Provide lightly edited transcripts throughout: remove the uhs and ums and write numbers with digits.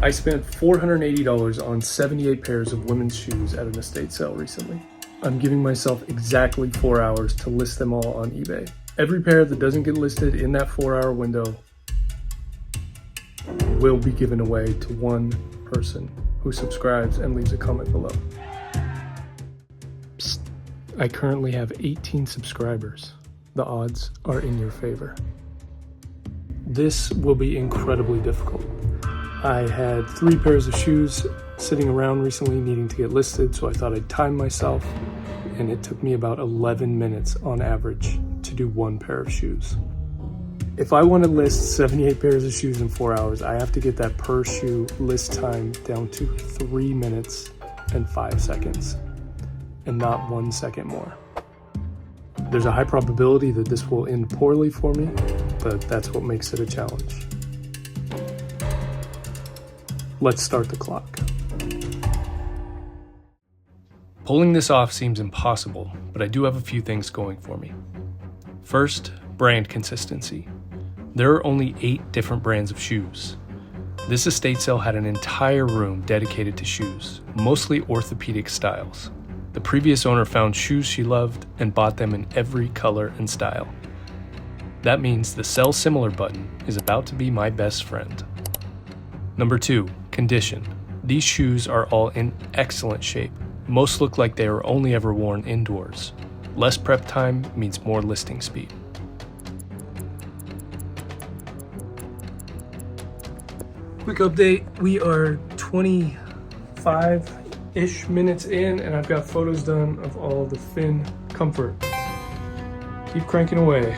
I spent $480 on 78 pairs of women's shoes at an estate sale recently. I'm giving myself exactly 4 hours to list them all on eBay. Every pair that doesn't get listed in that 4-hour window will be given away to one person who subscribes and leaves a comment below. Psst. I currently have 18 subscribers. The odds are in your favor. This will be incredibly difficult. I had 3 pairs of shoes sitting around recently needing to get listed, so I thought I'd time myself, and it took me about 11 minutes on average to do 1 pair of shoes. If I want to list 78 pairs of shoes in 4 hours, I have to get that per shoe list time down to 3 minutes and 5 seconds, and not 1 second more. There's a high probability that this will end poorly for me, but that's what makes it a challenge. Let's start the clock. Pulling this off seems impossible, but I do have a few things going for me. First, brand consistency. There are only 8 different brands of shoes. This estate sale had an entire room dedicated to shoes, mostly orthopedic styles. The previous owner found shoes she loved and bought them in every color and style. That means the sell similar button is about to be my best friend. Number 2, condition. These shoes are all in excellent shape. Most look like they were only ever worn indoors. Less prep time means more listing speed. Quick update, we are 25-ish minutes in and I've got photos done of all the fin comfort. Keep cranking away.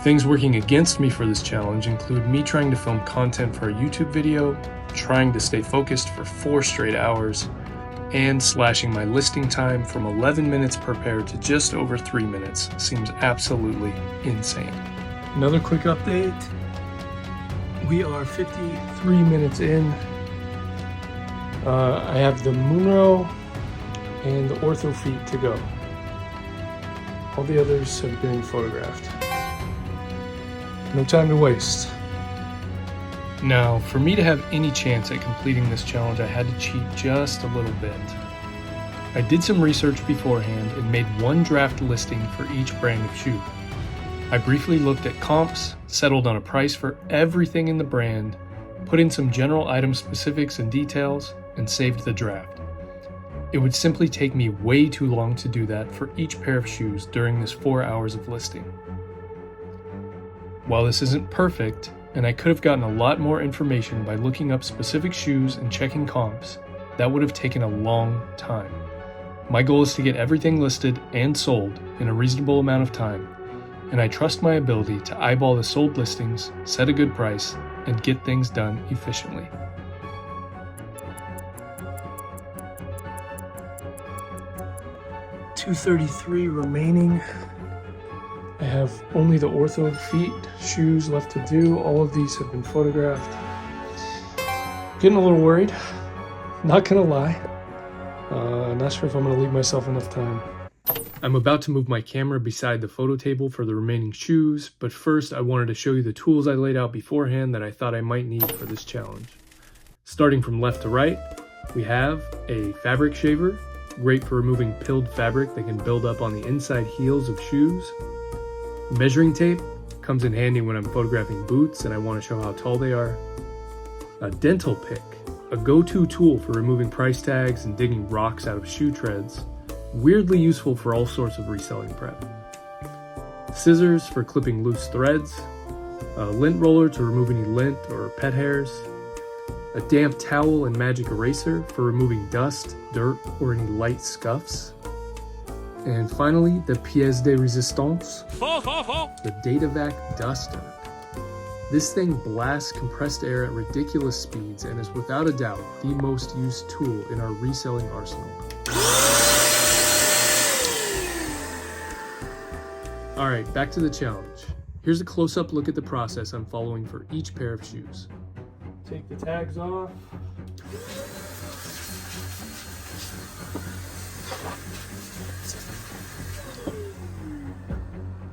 Things working against me for this challenge include me trying to film content for a YouTube video, trying to stay focused for 4 straight hours, and slashing my listing time from 11 minutes per pair to just over 3 minutes seems absolutely insane. Another quick update. We are 53 minutes in. I have the Munro and the Ortho feet to go. All the others have been photographed. No time to waste. Now, for me to have any chance at completing this challenge, I had to cheat just a little bit. I did some research beforehand and made 1 draft listing for each brand of shoe. I briefly looked at comps, settled on a price for everything in the brand, put in some general item specifics and details, and saved the draft. It would simply take me way too long to do that for each pair of shoes during this 4 hours of listing. While this isn't perfect, and I could have gotten a lot more information by looking up specific shoes and checking comps, that would have taken a long time. My goal is to get everything listed and sold in a reasonable amount of time, and I trust my ability to eyeball the sold listings, set a good price, and get things done efficiently. $233 remaining. I have only the Ortho feet shoes left to do. All of these have been photographed. Getting a little worried, not gonna lie. Not sure if I'm gonna leave myself enough time. I'm about to move my camera beside the photo table for the remaining shoes, but first I wanted to show you the tools I laid out beforehand that I thought I might need for this challenge. Starting from left to right, we have a fabric shaver, great for removing pilled fabric that can build up on the inside heels of shoes. Measuring tape comes in handy when I'm photographing boots and I want to show how tall they are. A dental pick, a go-to tool for removing price tags and digging rocks out of shoe treads, weirdly useful for all sorts of reselling prep. Scissors for clipping loose threads, a lint roller to remove any lint or pet hairs, a damp towel and magic eraser for removing dust, dirt, or any light scuffs. And finally, the pièce de résistance, the Datavac duster. This thing blasts compressed air at ridiculous speeds and is without a doubt the most used tool in our reselling arsenal. Alright, back to the challenge. Here's a close-up look at the process I'm following for each pair of shoes. Take the tags off.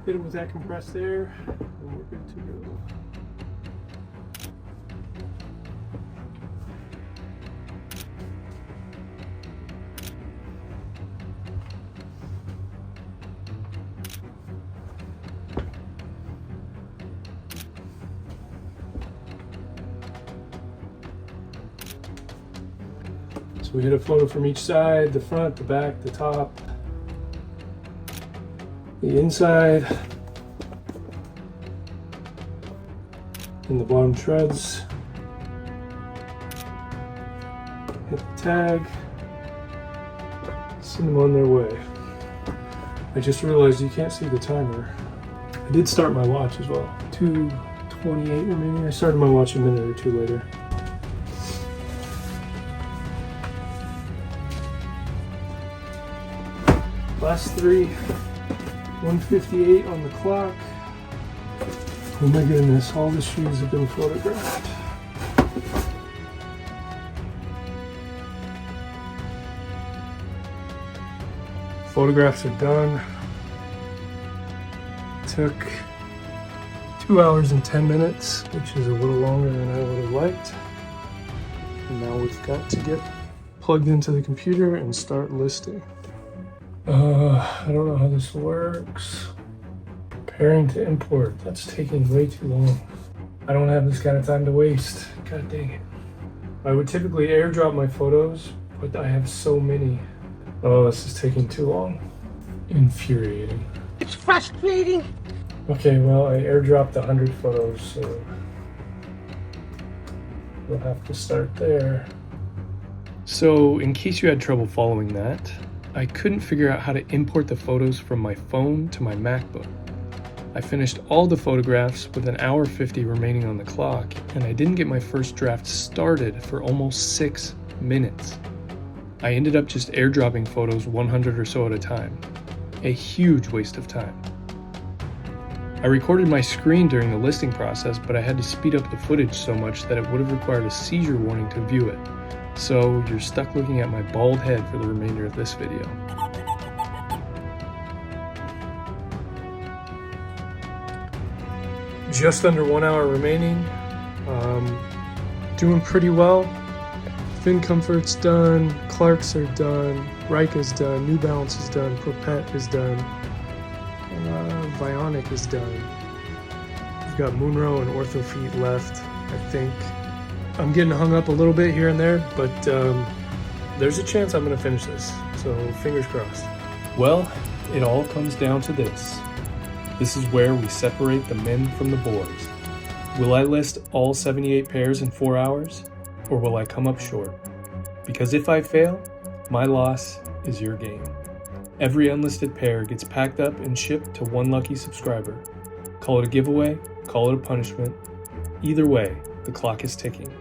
Hit it with that compressed air, and we're good to go. So we hit a photo from each side, the front, the back, the top, the inside, and the bottom treads. Hit the tag, send them on their way. I just realized you can't see the timer. I did start my watch as well. 2:28 remaining. I started my watch a minute or two later. Last three, 1:58 on the clock. Oh my goodness, all the shoes have been photographed. Photographs are done. Took 2 hours and 10 minutes, which is a little longer than I would have liked. And now we've got to get plugged into the computer and start listing. I don't know how this works. Preparing to import. That's taking way too long. I don't have this kind of time to waste. God dang it. I would typically airdrop my photos, but I have so many. Oh, this is taking too long. Infuriating. It's frustrating. Okay, well, I airdropped 100 photos, so we'll have to start there. So, in case you had trouble following that, I couldn't figure out how to import the photos from my phone to my MacBook. I finished all the photographs with an hour 50 remaining on the clock, and I didn't get my first draft started for almost 6 minutes. I ended up just airdropping photos 100 or so at a time. A huge waste of time. I recorded my screen during the listing process, but I had to speed up the footage so much that it would have required a seizure warning to view it. So you're stuck looking at my bald head for the remainder of this video. Just under 1 hour remaining. Doing pretty well. Fin Comfort's done, Clark's are done, Ryka's done, New Balance is done, Propet is done, Vionic is done. We've got Moonrow and Ortho Feet left, I think. I'm getting hung up a little bit here and there, but there's a chance I'm going to finish this, so fingers crossed. Well, it all comes down to this. This is where we separate the men from the boys. Will I list all 78 pairs in 4 hours? Or will I come up short? Because if I fail, my loss is your gain. Every unlisted pair gets packed up and shipped to one lucky subscriber. Call it a giveaway, call it a punishment. Either way, the clock is ticking.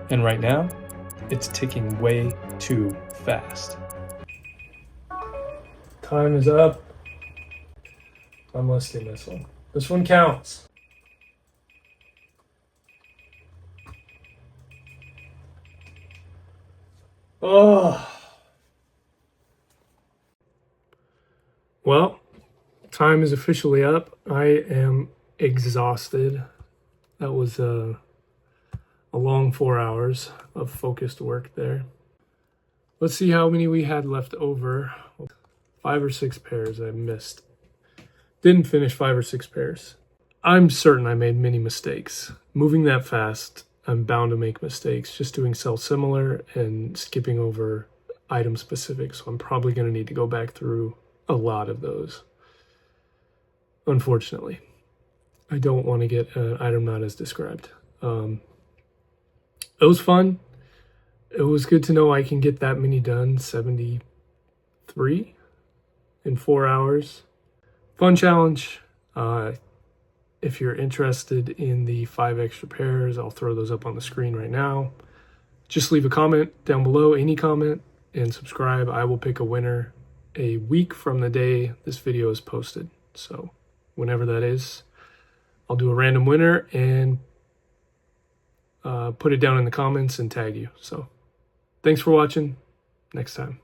And right now, it's ticking way too fast. Time is up. I'm listing this one. This one counts. Oh. Well, time is officially up. I am exhausted. That was a long 4 hours of focused work there. Let's see how many we had left over. 5 or 6 pairs I missed. Didn't finish 5 or 6 pairs. I'm certain I made many mistakes. Moving that fast, I'm bound to make mistakes, just doing sell similar and skipping over item specific. So I'm probably going to need to go back through a lot of those. Unfortunately, I don't want to get an item not as described. It was fun. It was good to know I can get that many done, 73 in 4 hours. Fun challenge. If you're interested in the 5 extra pairs, I'll throw those up on the screen right now. Just leave a comment down below, any comment, and subscribe. I will pick a winner a week from the day this video is posted. So whenever that is, I'll do a random winner and put it down in the comments and tag you. So thanks for watching. Next time.